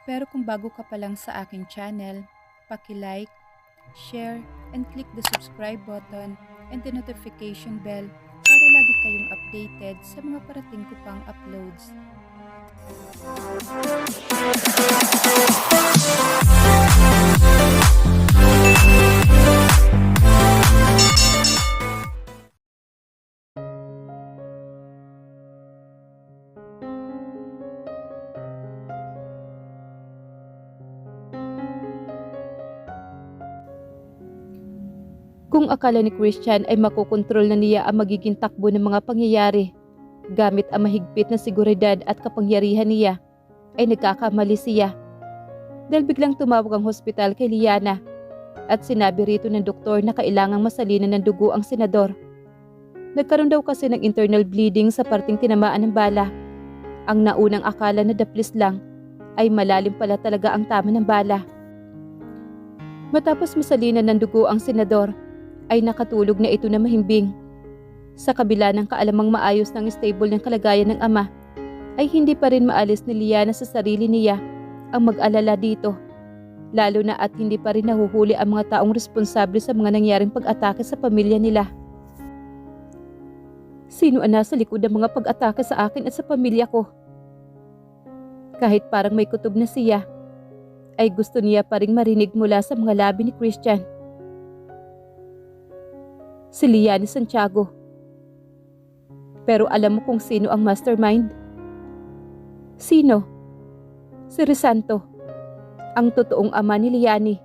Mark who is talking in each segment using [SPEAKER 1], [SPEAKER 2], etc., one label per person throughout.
[SPEAKER 1] Pero kung bago ka pa lang sa aking channel, paki-like, share, and click the subscribe button and the notification bell para lagi kayong updated sa mga parating ko pang uploads.
[SPEAKER 2] Kung akala ni Christian ay makokontrol na niya ang magiging takbo ng mga pangyayari, gamit ang mahigpit na seguridad at kapangyarihan niya, ay nagkakamali siya. Dahil biglang tumawag ang hospital kay Liana at sinabi rito ng doktor na kailangang masalinan ng dugo ang senador. Nagkaroon daw kasi ng internal bleeding sa parting tinamaan ng bala. Ang naunang akala na daplis lang ay malalim pala talaga ang tama ng bala. Matapos masalinan ng dugo ang senador, ay nakatulog na ito na mahimbing. Sa kabila ng kaalamang maayos ng stable ng kalagayan ng ama, ay hindi pa rin maalis ni Liana sa sarili niya ang mag-alala dito. Lalo na at hindi pa rin nahuhuli ang mga taong responsable sa mga nangyaring pag-atake sa pamilya nila. Sino ang nasa likod ng mga pag-atake sa akin at sa pamilya ko? Kahit parang may kutob na siya, ay gusto niya pa ring marinig mula sa mga labi ni Christian. Si Liana Santiago. Pero alam mo kung sino ang mastermind? Sino? Si Risanto, ang totoong ama ni Liani.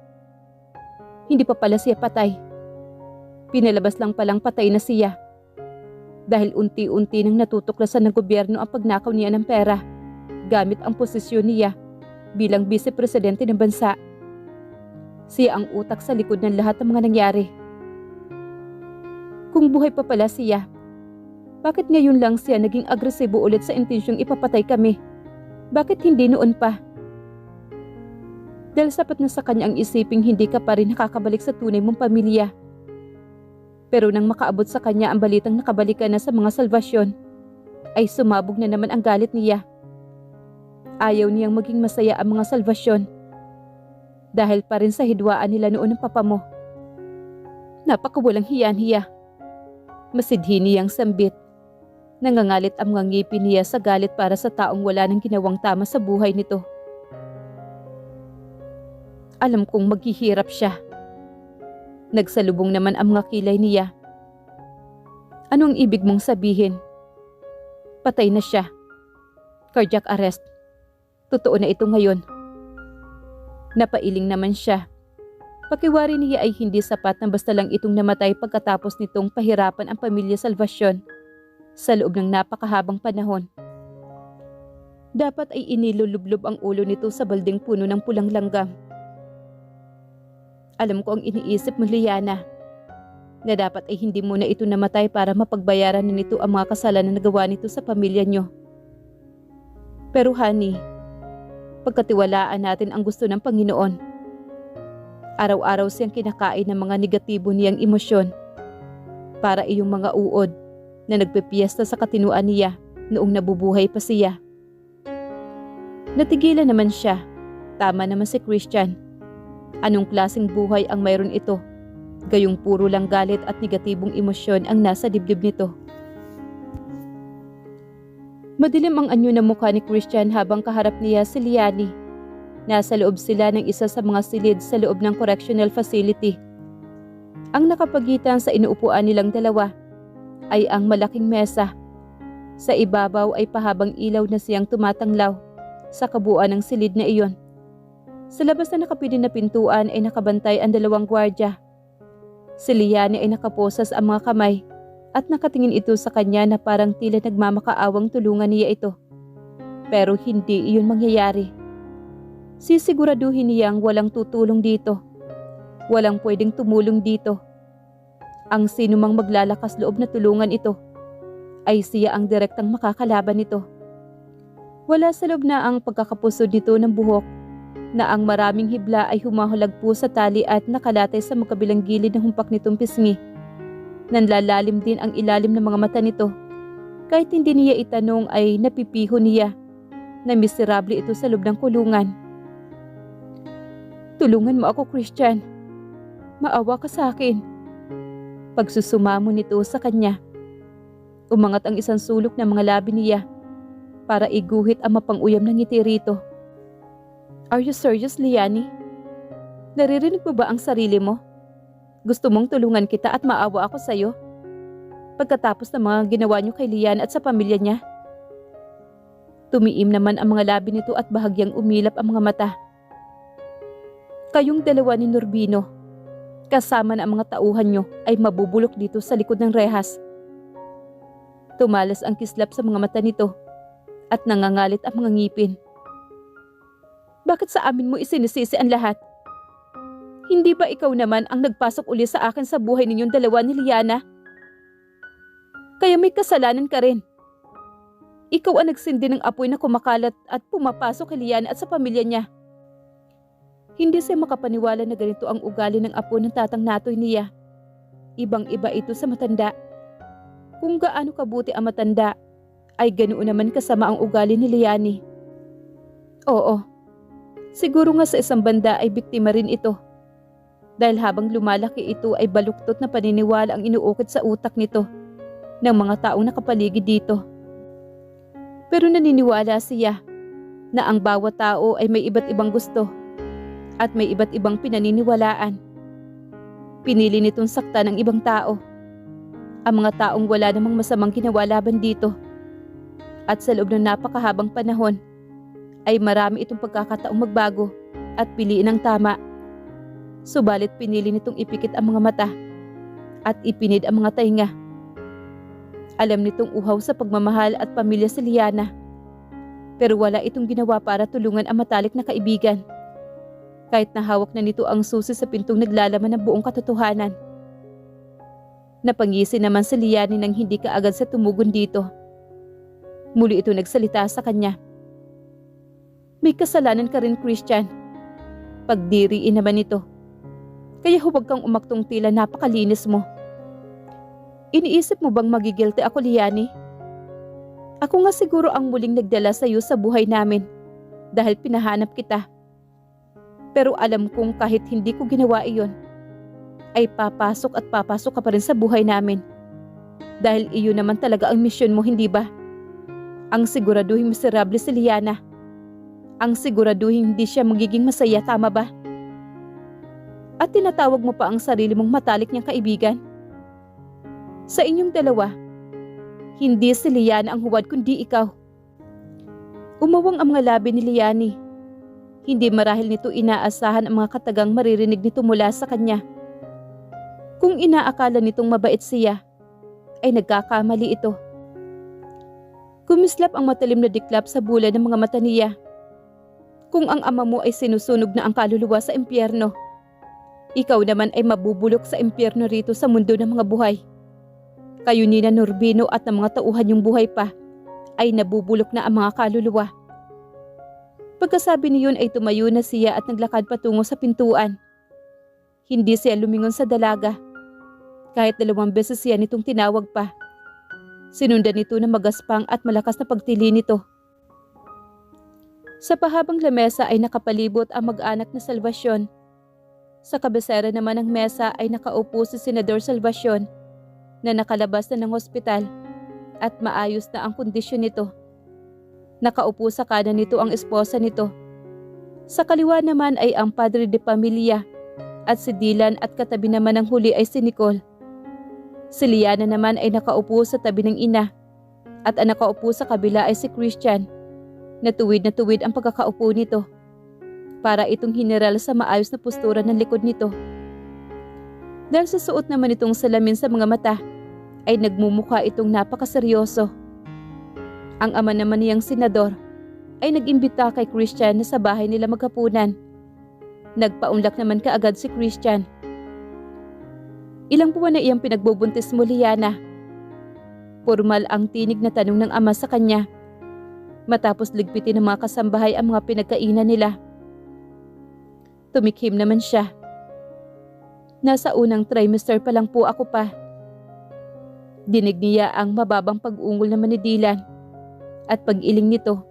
[SPEAKER 2] Hindi pa pala siya patay. Pinalabas lang palang patay na siya. Dahil unti-unti nang natutuklasan ng gobyerno ang pagnakaw niya ng pera gamit ang posisyon niya bilang vice-presidente ng bansa. Siya ang utak sa likod ng lahat ng mga nangyari. Kung buhay pa pala siya, bakit ngayon lang siya naging agresibo ulit sa intensyong ipapatay kami? Bakit hindi noon pa? Dahil sapat na sa kanya ang isiping hindi ka pa rin nakakabalik sa tunay mong pamilya. Pero nang makaabot sa kanya ang balitang nakabalikan na sa mga salvasyon, ay sumabog na naman ang galit niya. Ayaw niyang maging masaya ang mga salvasyon. Dahil pa rin sa hidwaan nila noon ng papa mo. Napakawalang hiyan-hiya. Masidhi niyang sambit. Nangangalit ang mga ngipin niya sa galit para sa taong wala nang ginawang tama sa buhay nito. Alam kong maghihirap siya. Nagsalubong naman ang mga kilay niya. Anong ibig mong sabihin? Patay na siya. Cardiac arrest. Totoo na ito ngayon. Napailing naman siya. Pakiwari niya ay hindi sapat na basta lang itong namatay pagkatapos nitong pahirapan ang pamilya Salvacion sa loob ng napakahabang panahon. Dapat ay inilulublob ang ulo nito sa balding puno ng pulang langgam. Alam ko ang iniisip mo, Liana, na dapat ay hindi muna ito namatay para mapagbayaran na nito ang mga kasalanan na nagawa nito sa pamilya nyo. Pero honey, pagkatiwalaan natin ang gusto ng Panginoon. Araw-araw siyang kinakain ng mga negatibo niyang emosyon para iyong mga uod na nagpipiesta sa katinuan niya noong nabubuhay pa siya. Natigilan naman siya. Tama naman si Christian. Anong klaseng buhay ang mayroon ito? Gayong puro lang galit at negatibong emosyon ang nasa dibdib nito. Madilim ang anyo ng mukha ni Christian habang kaharap niya si Liani. Nasa loob sila ng isa sa mga silid sa loob ng correctional facility. Ang nakapagitan sa inuupuan nilang dalawa ay ang malaking mesa. Sa ibabaw ay pahabang ilaw na siyang tumatanglaw sa kabuuan ng silid na iyon. Sa labas na nakapidin na pintuan ay nakabantay ang dalawang gwardya. Si Liani ay nakaposas ang mga kamay at nakatingin ito sa kanya na parang tila nagmamakaawang tulungan niya ito. Pero hindi iyon mangyayari. Sisiguraduhin niyang walang tutulong dito. Walang pwedeng tumulong dito. Ang sinumang maglalakas loob na tulungan ito, ay siya ang direktang makakalaban nito. Wala sa loob na ang pagkakapusod nito ng buhok, na ang maraming hibla ay humahulagpo sa tali at nakalatay sa magkabilang gilid ng humpak nitong pisngi. Nanlalalim din ang ilalim ng mga mata nito. Kahit hindi niya itanong ay napipiho niya na miserable ito sa loob ng kulungan. Tulungan mo ako, Christian. Maawa ka sa akin. Pagsusumamo nito sa kanya, umangat ang isang sulok ng mga labi niya para iguhit ang mapang-uyam ng ngiti rito. Are you serious, Liani? Naririnig mo ba ang sarili mo? Gusto mong tulungan kita at maawa ako sa'yo? Pagkatapos ng mga ginawa niyo kay Lian at sa pamilya niya? Tumiim naman ang mga labi nito at bahagyang umilap ang mga mata. Kayong dalawa ni Nurbino, kasama na ang mga tauhan niyo ay mabubulok dito sa likod ng rehas. Tumalas ang kislap sa mga mata nito at nangangalit ang mga ngipin. Bakit sa amin mo isinisisi ang lahat? Hindi ba ikaw naman ang nagpasok uli sa akin sa buhay ninyong dalawa ni Liana? Kaya may kasalanan ka rin. Ikaw ang nagsindi ng apoy na kumakalat at pumapasok kay Liana at sa pamilya niya. Hindi siya makapaniwala na ganito ang ugali ng apo ng tatang natoy niya. Ibang-iba ito sa matanda. Kung gaano kabuti ang matanda, ay ganoon naman kasama ang ugali ni Liani. Oo, siguro nga sa isang banda ay biktima rin ito. Dahil habang lumalaki ito ay baluktot na paniniwala ang inuukit sa utak nito ng mga taong nakapaligid dito. Pero naniniwala siya na ang bawat tao ay may iba't ibang gusto at may iba't ibang pinaniniwalaan. Pinili nitong sakta ng ibang tao, ang mga taong wala namang masamang ginawa laban dito. At sa loob ng napakahabang panahon, ay marami itong pagkakataong magbago at piliin ang tama. Subalit pinili nitong ipikit ang mga mata at ipinid ang mga tainga. Alam nitong uhaw sa pagmamahal at pamilya si Liana. Pero wala itong ginawa para tulungan ang matalik na kaibigan. Kahit nahawak na nito ang susi sa pintong naglalaman ng buong katotohanan. Napangisi naman si Liani nang hindi kaagad sa tumugon dito. Muli ito nagsalita sa kanya. May kasalanan ka rin, Christian. Pagdiriin naman ito. Kaya huwag kang umaktong tila napakalinis mo. Iniisip mo bang magigilty ako, Liani? Ako nga siguro ang muling nagdala sa iyo sa buhay namin dahil pinahanap kita. Pero alam kong kahit hindi ko ginawa iyon, ay papasok ka pa rin sa buhay namin. Dahil iyon naman talaga ang misyon mo, hindi ba? Ang siguraduhin miserable si Liana. Ang siguraduhin hindi siya magiging masaya, tama ba? At tinatawag mo pa ang sarili mong matalik niyang kaibigan? Sa inyong dalawa, hindi si Liana ang huwad kundi ikaw. Umawang ang mga labi ni Liani. Hindi marahil nito inaasahan ang mga katagang maririnig nito mula sa kanya. Kung inaakala nitong mabait siya, ay nagkakamali ito. Kumislap ang matalim na diklap sa bulan ng mga mata niya. Kung ang ama mo ay sinusunog na ang kaluluwa sa impyerno, ikaw naman ay mabubulok sa impyerno rito sa mundo ng mga buhay. Kayo ni na Nurbino at ng mga tauhan yung buhay pa, ay nabubulok na ang mga kaluluwa. Pagkasabi niyon ay tumayo na siya at naglakad patungo sa pintuan. Hindi siya lumingon sa dalaga. Kahit 2 beses siya nitong tinawag pa. Sinundan nito ng magaspang at malakas na pagtili nito. Sa pahabang lamesa ay nakapalibot ang mag-anak na Salvacion. Sa kabisera naman ng mesa ay nakaupo si Senador Salvacion na nakalabas na ng ospital at maayos na ang kondisyon nito. Nakaupo sa kanan nito ang esposa nito. Sa kaliwa naman ay ang padre de pamilya at si Dylan at katabi naman ng huli ay si Nicole. Si Liana naman ay nakaupo sa tabi ng ina at ang nakaupo sa kabila ay si Christian na tuwid ang pagkakaupo nito. Para itong hineral sa maayos na postura ng likod nito. Dahil sa suot naman itong salamin sa mga mata, ay nagmumukha itong napakaseryoso. Ang ama naman niyang senador ay nag-imbita kay Christian na sa bahay nila maghapunan. Nagpaunlak naman kaagad si Christian. Ilang buwan na iyang pinagbubuntis mo, Liana? Formal ang tinig na tanong ng ama sa kanya. Matapos ligpitin ng mga kasambahay ang mga pinagkainan nila. Tumikhim naman siya. Nasa unang trimester pa lang po ako pa. Dinig niya ang mababang pag-ungol naman ni Dylan at pag-iling nito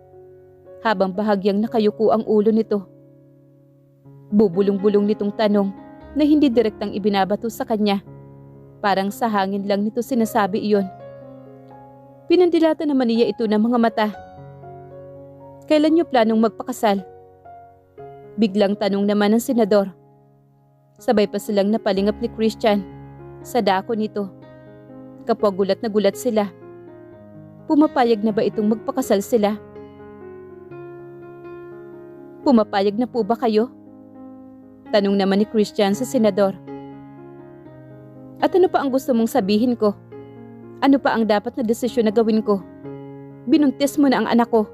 [SPEAKER 2] habang bahagyang nakayuko ang ulo nito. Bubulong-bulong nitong tanong na hindi direktang ibinabato sa kanya. Parang sa hangin lang nito sinasabi iyon. Pinandilata naman niya ito ng mga mata. Kailan niyo planong magpakasal? Biglang tanong naman ng senador. Sabay pa silang napalingap ni Christian sa dako nito. Kapwa gulat na gulat sila. Pumapayag na ba itong magpakasal sila? Pumapayag na po ba kayo? Tanong naman ni Christian sa senador. At ano pa ang gusto mong sabihin ko? Ano pa ang dapat na desisyon na gawin ko? Binuntis mo na ang anak ko.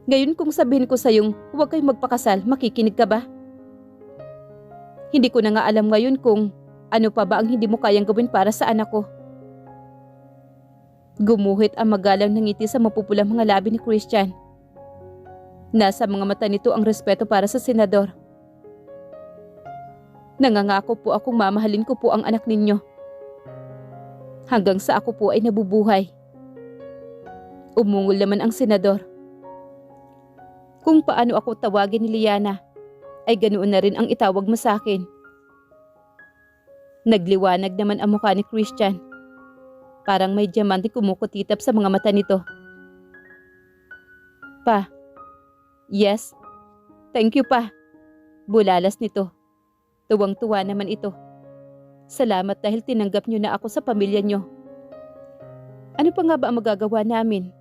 [SPEAKER 2] Ngayon kung sabihin ko sa iyong huwag kayong magpakasal, makikinig ka ba? Hindi ko na nga alam ngayon kung ano pa ba ang hindi mo kayang gawin para sa anak ko. Gumuhit ang magalang na ngiti sa mapupulang mga labi ni Christian. Nasa mga mata nito ang respeto para sa senador. Nangangako po akong mamahalin ko po ang anak ninyo. Hanggang sa ako po ay nabubuhay. Umungol naman ang senador. Kung paano ako tawagin ni Liana, ay ganoon na rin ang itawag mo sa akin. Nagliwanag naman ang mukha ni Christian. Parang may diamante kumukutitap sa mga mata nito. Pa. Yes. Thank you pa. Bulalas nito. Tuwang-tuwa naman ito. Salamat dahil tinanggap niyo na ako sa pamilya niyo. Ano pa nga ba ang magagawa namin?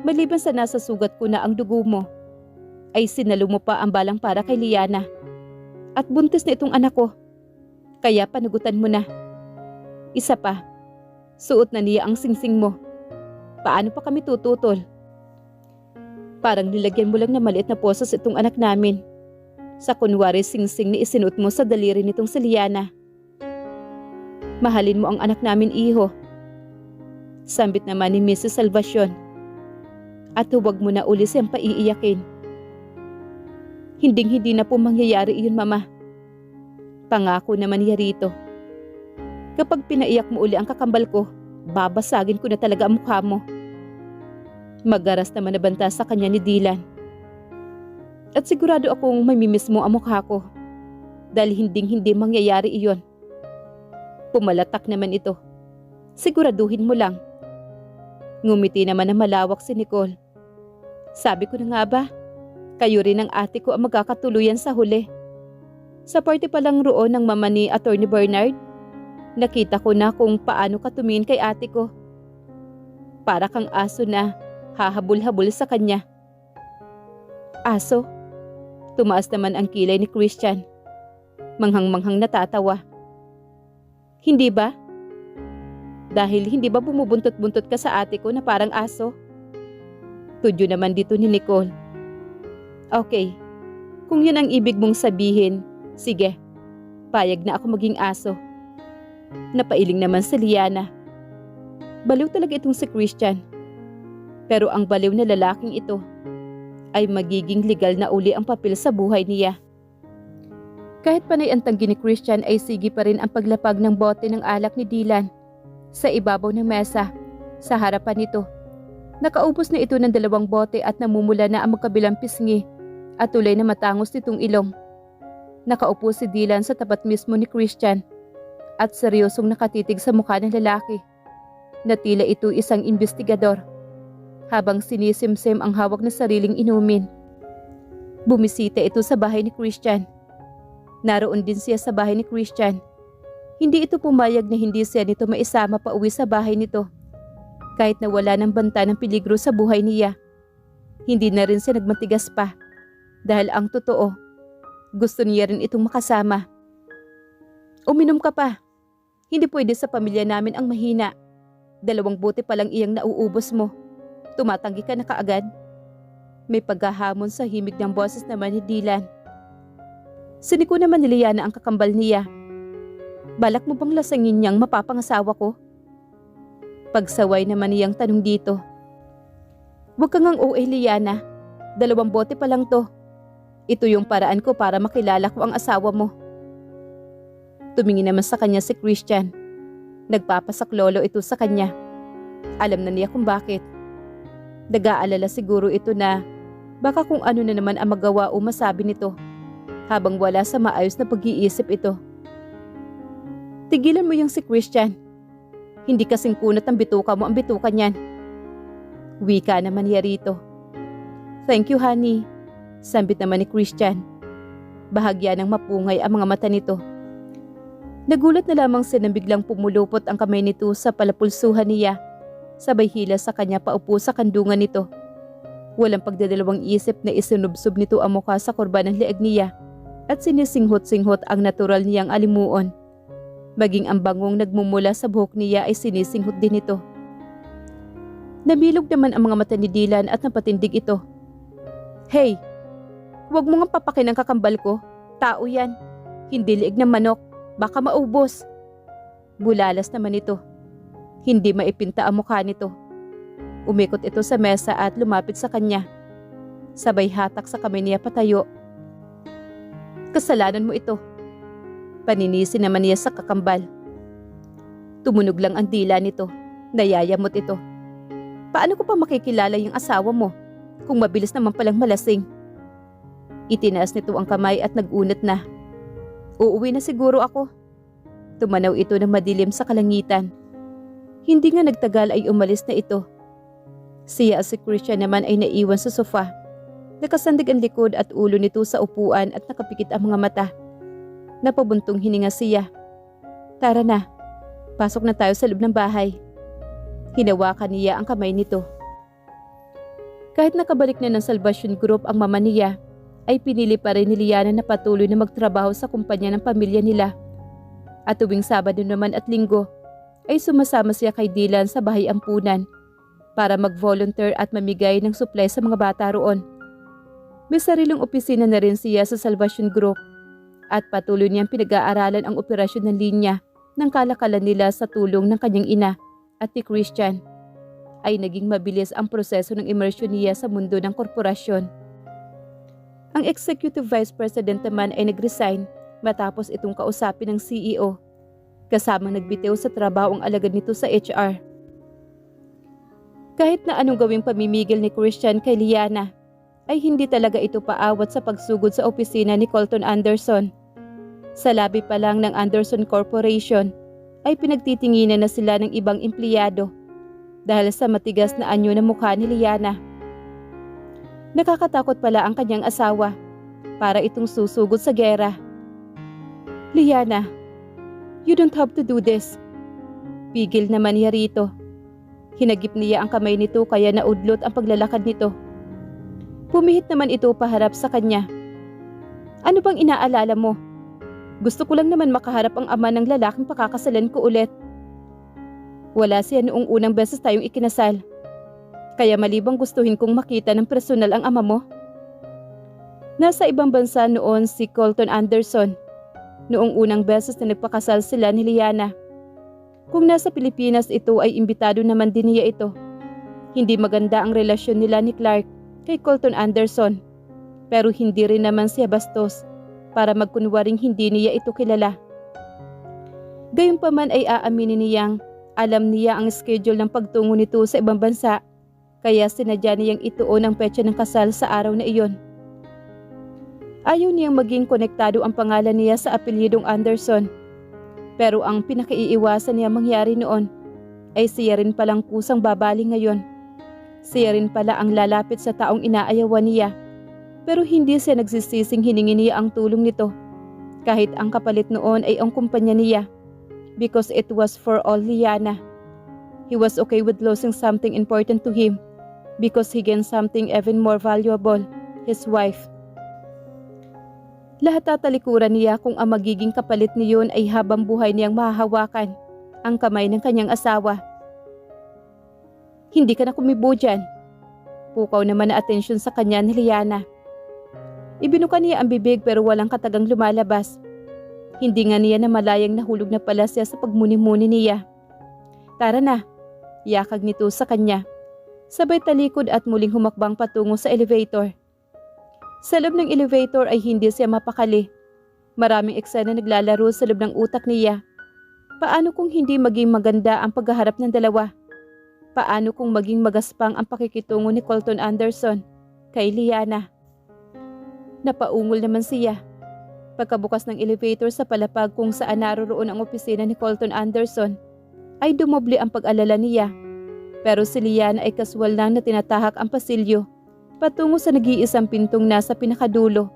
[SPEAKER 2] Maliban sa nasa sugat ko na ang dugo mo, ay sinalo mo pa ang balang para kay Liana. At buntis na itong anak ko. Kaya panugutan mo na. Isa pa, suot na niya ang singsing mo. Paano pa kami tututol? Parang nilagyan mo lang na maliit na posas itong anak namin. Sa kunwari singsing na isinuot mo sa daliri nitong si Liana. Mahalin mo ang anak namin, iho. Sambit naman ni Mrs. Salvacion. At huwag mo na uli siyang paiiyakin. Hinding-hindi na po mangyayari iyon, Mama. Pangako naman niya rito. Kapag pinaiyak mo uli ang kakambal ko, babasagin ko na talaga ang mukha mo. Magaras naman na banta sa kanya ni Dylan. At sigurado akong mamimiss mo ang mukha ko. Dahil hinding-hindi mangyayari iyon. Pumalatak naman ito. Siguraduhin mo lang. Ngumiti naman na malawak si Nicole. Sabi ko na nga ba, kayo rin ang ate ko ang magkakatuluyan sa huli. Sa party pa lang roon ng mama ni Attorney Bernard, nakita ko na kung paano ka tumingin kay ate ko. Para kang aso na hahabol-habol sa kanya. Aso? Tumaas naman ang kilay ni Christian. Manghang-manghang natatawa. Hindi ba? Dahil hindi ba bumubuntot-buntot ka sa ate ko na parang aso? Tudyo naman dito ni Nicole. Okay, kung yun ang ibig mong sabihin, sige, payag na ako maging aso. Napailing naman si Liana. Baliw talaga itong si Christian. Pero ang baliw na lalaking ito ay magiging legal na uli ang papel sa buhay niya. Kahit panay ang tanggi ni Christian ay sige pa rin ang paglapag ng bote ng alak ni Dylan sa ibabaw ng mesa sa harapan nito. Nakaubos na ito ng 2 bote at namumula na ang magkabilang pisngi at tulay na matangos nitong ilong. Nakaupo si Dylan sa tapat mismo ni Christian at seryosong nakatitig sa mukha ng lalaki na tila ito isang investigador habang sinisimsim ang hawak na sariling inumin. Bumisita ito sa bahay ni Christian. Naroon din siya sa bahay ni Christian. Hindi ito pumayag na hindi siya nito maisama pa uwi sa bahay nito. Kahit na wala ng banta ng peligro sa buhay niya. Hindi na rin siya nagmatigas pa. Dahil ang totoo, gusto niya rin itong makasama. Uminom ka pa. Hindi pwede sa pamilya namin ang mahina. 2 bote pa lang iyang nauubos mo. Tumatanggi ka na kaagad. May paghahamon sa himig ng boses naman ni Dylan. Siniko naman ni Liana ang kakambal niya. Balak mo bang lasangin niyang mapapangasawa ko? Pagsaway naman niyang tanong dito. Huwag kang ang OA, Liana. 2 bote pa lang to. Ito yung paraan ko para makilala ko ang asawa mo. Tumingin naman sa kanya si Christian. Nagpapasaklolo ito sa kanya. Alam na niya kung bakit. Nag-aalala siguro ito na baka kung ano na naman ang magawa o masabi nito habang wala sa maayos na pag-iisip ito. Tigilan mo yung si Christian. Hindi kasing kunat ang bituka mo ang bituka niyan. Wika naman niya rito. Thank you, honey. Sambit naman ni Christian. Bahagya ng mapungay ang mga mata nito. Nagulat na lamang siya nang biglang pumulupot ang kamay nito sa palapulsuhan niya. Sabay hila sa kanya paupo sa kandungan nito. Walang pagdadalawang isip na isinubsob nito ang mukha sa korba ng leeg niya at sinisinghot-singhot ang natural niyang alimuon. Maging ang bangong nagmumula sa buhok niya ay sinisinghot din ito. Namilog naman ang mga mata ni Dylan at napatindig ito. Hey! Huwag mo nga papakin ang kakambal ko. Tao yan. Hindi liig ng manok. Baka maubos. Bulalas naman ito. Hindi maipinta ang mukha nito. Umikot ito sa mesa at lumapit sa kanya. Sabay hatak sa kamay niya patayo. Kasalanan mo ito. Paninisi naman niya sa kakambal. Tumunog lang ang dila nito. Nayayamot ito. Paano ko pa makikilala yung asawa mo kung mabilis naman palang malasing? Itinaas nito ang kamay at nag-unat na. Uuwi na siguro ako. Tumanaw ito ng madilim sa kalangitan. Hindi nga nagtagal ay umalis na ito. Siya at si Christian naman ay naiwan sa sofa. Nakasandig ang likod at ulo nito sa upuan at nakapikit ang mga mata. Napabuntong hininga siya. Tara na, pasok na tayo sa loob ng bahay. Hinawakan niya ang kamay nito. Kahit nakabalik na ng Salvation Group ang mama niya, ay pinili pa rin ni Liana na patuloy na magtrabaho sa kumpanya ng pamilya nila. At tuwing Sabado naman at Linggo, ay sumasama siya kay Dylan sa bahay ampunan para mag-volunteer at mamigay ng supply sa mga bata roon. May sariling opisina na rin siya sa Salvation Group at patuloy niyang pinag-aaralan ang operasyon ng linya ng kalakalan nila sa tulong ng kanyang ina at ni Christian. Ay naging mabilis ang proseso ng immersyon niya sa mundo ng korporasyon. Ang Executive Vice President naman ay nag-resign matapos itong kausapin ng CEO. Kasamang nagbitiw sa trabaho ang alagad nito sa HR. Kahit na anong gawing pamimigil ni Christian kay Liana, ay hindi talaga ito paawat sa pagsugod sa opisina ni Colton Anderson. Sa labi pa lang ng Anderson Corporation, ay pinagtitinginan na sila ng ibang empleyado dahil sa matigas na anyo ng mukha ni Liana. Nakakatakot pala ang kanyang asawa para itong susugod sa gera. Liana, you don't have to do this. Pigil naman niya rito. Hinagip niya ang kamay nito kaya naudlot ang paglalakad nito. Pumihit naman ito paharap sa kanya. Ano bang inaalala mo? Gusto ko lang naman makaharap ang ama ng lalaking pakakasalan ko ulit. Wala siya noong unang beses tayong ikinasal. Kaya malibang gustuhin kong makita ng personal ang ama mo. Nasa ibang bansa noon si Colton Anderson. Noong unang beses na nagpakasal sila ni Liana. Kung nasa Pilipinas ito ay imbitado naman din niya ito. Hindi maganda ang relasyon nila ni Clark kay Colton Anderson. Pero hindi rin naman siya bastos para magkunwaring hindi niya ito kilala. Gayunpaman ay aaminin niyang alam niya ang schedule ng pagtungo nito sa ibang bansa kaya sinadya niyang ituon ang petsa ng kasal sa araw na iyon. Ayaw niyang maging konektado ang pangalan niya sa apelyidong Anderson. Pero ang pinakaiiwasan niya mangyari noon ay siya rin palang kusang babali ngayon. Siya rin pala ang lalapit sa taong inaayawan niya. Pero hindi siya nagsisising hiningi niya ang tulong nito. Kahit ang kapalit noon ay ang kumpanya niya. Because it was for all Liana. He was okay with losing something important to him. Because he gained something even more valuable, his wife. Lahat tatalikuran niya kung ang magiging kapalit niyon ay habang buhay niyang mahahawakan ang kamay ng kanyang asawa. Hindi ka na kumibo dyan. Pukaw naman na atensyon sa kanya ni Liana. Ibinuka niya ang bibig pero walang katagang lumalabas. Hindi nga niya na malayang nahulog na pala siya sa pagmuni-muni niya. Tara na, yakag nito sa kanya. Sabay talikod at muling humakbang patungo sa elevator. Sa loob ng elevator ay hindi siya mapakali. Maraming eksena naglalaro sa loob ng utak niya. Paano kung hindi maging maganda ang paghaharap ng dalawa? Paano kung maging magaspang ang pakikitungo ni Colton Anderson kay Liana? Napaungol naman siya. Pagkabukas ng elevator sa palapag kung saan naroroon ang opisina ni Colton Anderson, ay dumoble ang pag-alala niya. Pero si Liana ay kaswal lang na tinatahak ang pasilyo patungo sa nag-iisang pintong nasa pinakadulo.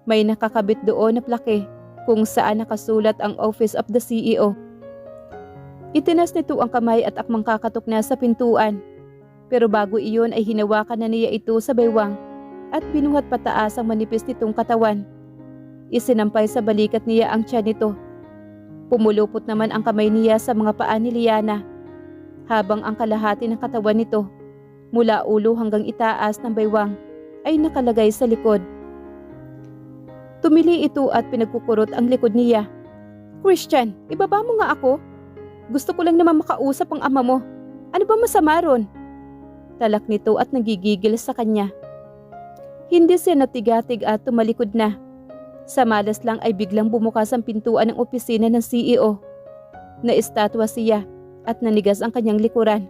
[SPEAKER 2] May nakakabit doon na plake kung saan nakasulat ang Office of the CEO. Itinas nito ang kamay at akmang kakatok na sa pintuan. Pero bago iyon ay hinawakan na niya ito sa baywang at binuhat pataas ang manipis nitong katawan. Isinampay sa balikat niya ang tiyan nito. Pumulupot naman ang kamay niya sa mga paa ni Liana, habang ang kalahati ng katawan nito, mula ulo hanggang itaas ng baywang, ay nakalagay sa likod. Tumili ito at pinagkukurot ang likod niya. "Christian, ibaba mo nga ako. Gusto ko lang naman makausap ang ama mo. Ano ba masama ron?" Talak nito at nagigigil sa kanya. Hindi siya natigatig at tumalikod na. Sa malas lang ay biglang bumukas ang pintuan ng opisina ng CEO. Naistatwa siya at nanigas ang kanyang likuran.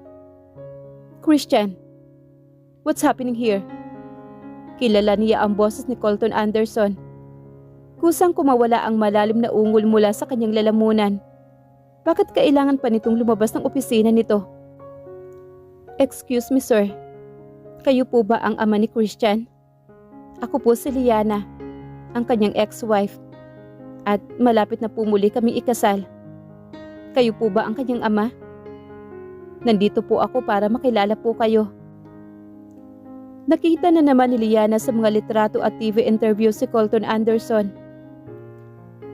[SPEAKER 2] "Christian, what's happening here?" Kilala niya ang boses ni Colton Anderson. Kusang kumawala ang malalim na ungol mula sa kanyang lalamunan. Bakit kailangan pa nitong lumabas ng opisina nito? "Excuse me, sir. Kayo po ba ang ama ni Christian?" "Ako po si Liana, ang kanyang ex-wife. At malapit na po muli kaming ikasal. Kayo po ba ang kanyang ama?" "Nandito po ako para makilala po kayo." Nakita na naman ni Liana sa mga litrato at TV interview si Colton Anderson.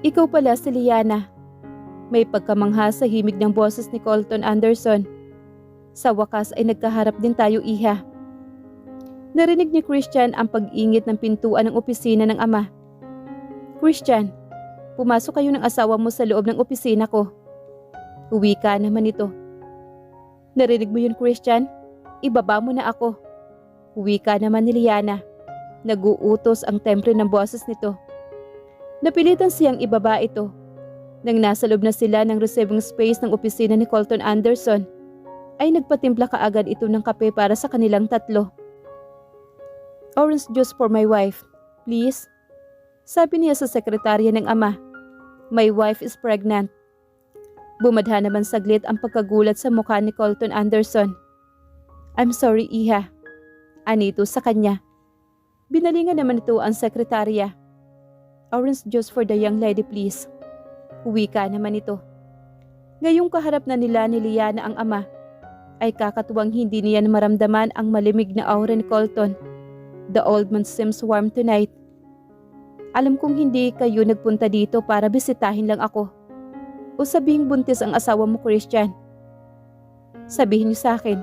[SPEAKER 2] "Ikaw pala si Liana." May pagkamangha sa himig ng boses ni Colton Anderson. "Sa wakas ay nagkaharap din tayo, iha." Narinig ni Christian ang pag-ingit ng pintuan ng opisina ng ama. "Christian, pumasok kayo ng asawa mo sa loob ng opisina ko." Uwi ka naman ito. "Narinig mo yun, Christian? Ibaba mo na ako." Uwi ka naman ni Liana. Naguutos ang temple ng boses nito. Napilitan siyang ibaba ito. Nang nasa loob na sila ng receiving space ng opisina ni Colton Anderson, ay nagpatimpla kaagad ito ng kape para sa kanilang tatlo. "Orange juice for my wife, please," sabi niya sa sekretarya ng ama. "My wife is pregnant." Bumadha naman saglit ang pagkagulat sa mukha ni Colton Anderson. "I'm sorry, iha." Anito sa kanya. Binalingan naman ito ang sekretarya. "Orange juice for the young lady, please." Uwi ka naman ito. Ngayong kaharap na nila ni Liana ang ama, ay kakatuwang hindi niya maramdaman ang malimig na aura ni Colton. "The old man seems warm tonight. Alam kong hindi kayo nagpunta dito para bisitahin lang ako. O sabihing buntis ang asawa mo, Christian. Sabihin niyo sa akin,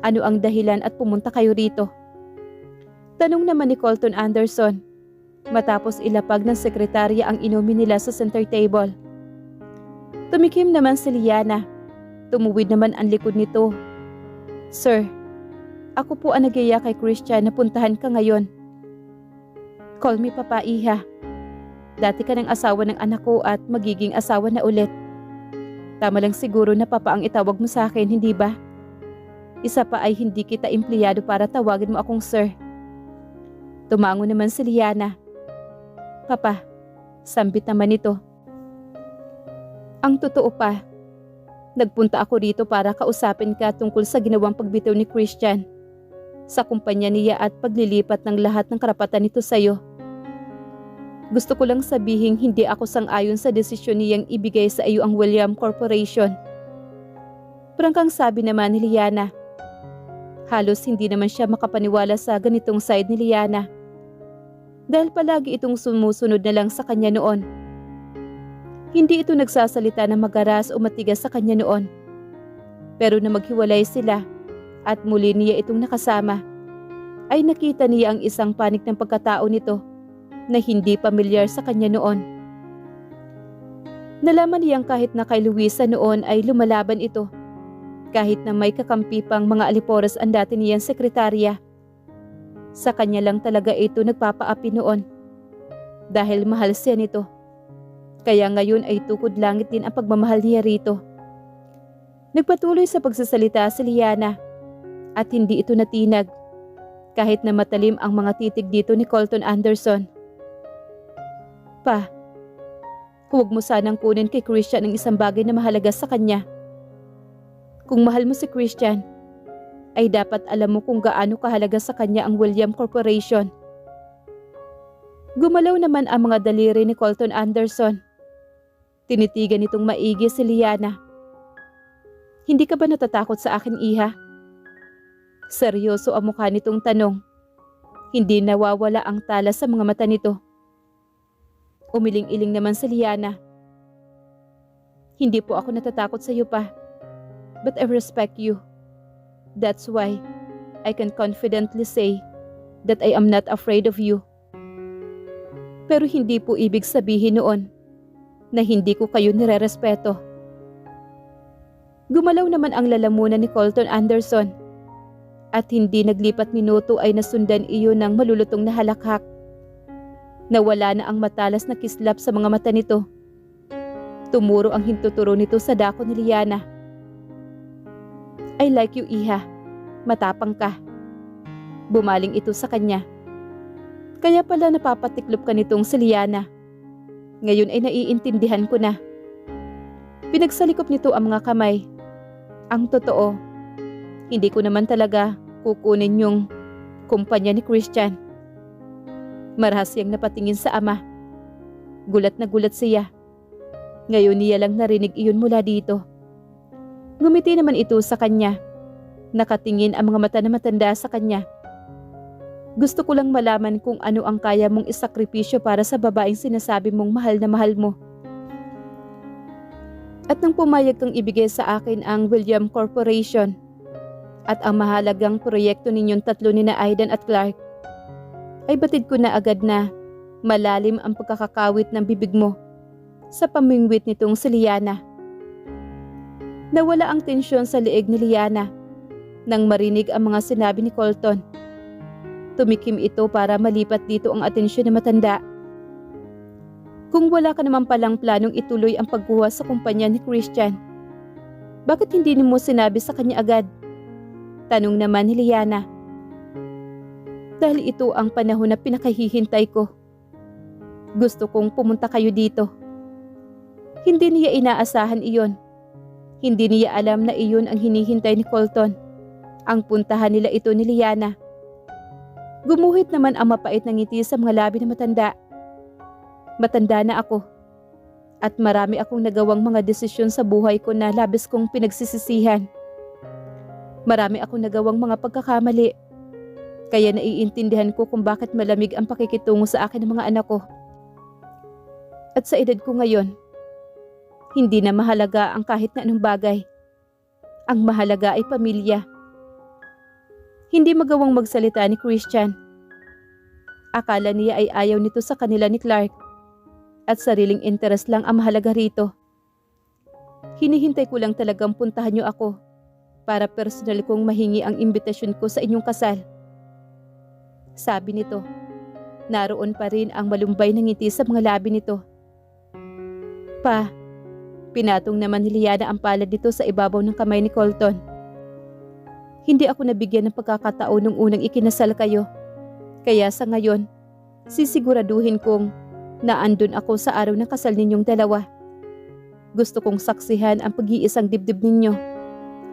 [SPEAKER 2] ano ang dahilan at pumunta kayo rito?" Tanong naman ni Colton Anderson, matapos ilapag ng sekretarya ang inumin nila sa center table. Tumikim naman si Liana. Tumuwid naman ang likod nito. "Sir, ako po ang nag-iya kay Christian na puntahan ka ngayon." "Call me Papa, iha. Dati ka ng asawa ng anak ko at magiging asawa na ulit. Tama lang siguro na Papa ang itawag mo sa akin, hindi ba? Isa pa ay hindi kita empleyado para tawagin mo akong sir." Tumango naman si Liana. "Papa, sambit naman ito. Ang totoo pa, nagpunta ako rito para kausapin ka tungkol sa ginawang pagbitaw ni Christian sa kumpanya niya at paglilipat ng lahat ng karapatan nito sa'yo. Gusto ko lang sabihin hindi ako sang-ayon sa desisyon niyang ibigay sa iyo ang William Corporation." Prangkang sabi naman ni Liana. Halos hindi naman siya makapaniwala sa ganitong side ni Liana. Dahil palagi itong sumusunod na lang sa kanya noon. Hindi ito nagsasalita na magaras o matigas sa kanya noon. Pero na maghiwalay sila at muli niya itong nakasama, ay nakita niya ang isang panig ng pagkatao nito na hindi pamilyar sa kanya noon. Nalaman niyang kahit na kay Luisa noon ay lumalaban ito. Kahit na may kakampi pang mga aliporas ang dati niyang sekretarya. Sa kanya lang talaga ito nagpapaapi noon. Dahil mahal siya nito. Kaya ngayon ay tukod langit din ang pagmamahal niya rito. Nagpatuloy sa pagsasalita si Liana at hindi ito natinag kahit na matalim ang mga titig dito ni Colton Anderson. Pa, huwag mo sanang kunin kay Christian ang isang bagay na mahalaga sa kanya. Kung mahal mo si Christian, ay dapat alam mo kung gaano kahalaga sa kanya ang William Corporation. Gumalaw naman ang mga daliri ni Colton Anderson. Tinitigan nitong maigi si Liana. Hindi ka ba natatakot sa akin, Iha? Seryoso ang mukha nitong tanong. Hindi nawawala ang tala sa mga mata nito. Umiling-iling naman si Liana. Hindi po ako natatakot sa iyo, Pa. But I respect you. That's why I can confidently say that I am not afraid of you. Pero hindi po ibig sabihin noon na hindi ko kayo nirerespeto. Gumalaw naman ang lalamunan ni Colton Anderson at hindi naglipat minuto ay nasundan iyon ng malulutong na halakhak. Nawala na ang matalas na kislap sa mga mata nito. Tumuro ang hintuturo nito sa dako ni Liana. I like you, Iha. Matapang ka. Bumaling ito sa kanya. Kaya pala napapatiklop ka nitong si Liana. Ngayon ay naiintindihan ko na. Pinagsalikop nito ang mga kamay. Ang totoo, hindi ko naman talaga kukunin yung kumpanya ni Christian. Marahas siyang napatingin sa ama. Gulat na gulat siya. Ngayon niya lang narinig iyon mula dito. Ngumiti naman ito sa kanya. Nakatingin ang mga mata na matanda sa kanya. Gusto ko lang malaman kung ano ang kaya mong isakripisyo para sa babaeng sinasabi mong mahal na mahal mo. At nang pumayag kang ibigay sa akin ang William Corporation at ang mahalagang proyekto ninyong tatlo ni na Aidan at Clark, ay batid ko na agad na malalim ang pagkakakawit ng bibig mo sa pamingwit nitong si Liana. Nawala ang tensyon sa liig ni Liana nang marinig ang mga sinabi ni Colton. Tumikim ito para malipat dito ang atensyon ng matanda. Kung wala ka naman palang planong ituloy ang pagkuha sa kumpanya ni Christian, bakit hindi mo sinabi sa kanya agad? Tanong naman ni Liana. Dahil ito ang panahon na pinakahihintay ko. Gusto kong pumunta kayo dito. Hindi niya inaasahan iyon. Hindi niya alam na iyon ang hinihintay ni Colton. Ang puntahan nila ito ni Liana. Gumuhit naman ang mapait na ngiti sa mga labi ng matanda. Matanda na ako. At marami akong nagawang mga desisyon sa buhay ko na labis kong pinagsisisihan. Marami akong nagawang mga pagkakamali. Kaya naiintindihan ko kung bakit malamig ang pakikitungo sa akin ng mga anak ko. At sa edad ko ngayon, hindi na mahalaga ang kahit na anong bagay. Ang mahalaga ay pamilya. Hindi magawang magsalita ni Christian. Akala niya ay ayaw nito sa kanila ni Clark at sariling interes lang ang mahalaga rito. Hinihintay ko lang talagang puntahan niyo ako para personal kong mahingi ang imbitasyon ko sa inyong kasal. Sabi nito, naroon pa rin ang malumbay na ngiti sa mga labi nito. Pa, pinatong naman ni Liana ang palad nito sa ibabaw ng kamay ni Colton. Hindi ako nabigyan ng pagkakataon nung unang ikinasal kayo. Kaya sa ngayon, sisiguraduhin kong naandun ako sa araw ng kasal ninyong dalawa. Gusto kong saksihan ang pag-iisang dibdib ninyo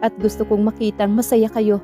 [SPEAKER 2] at gusto kong makitang masaya kayo.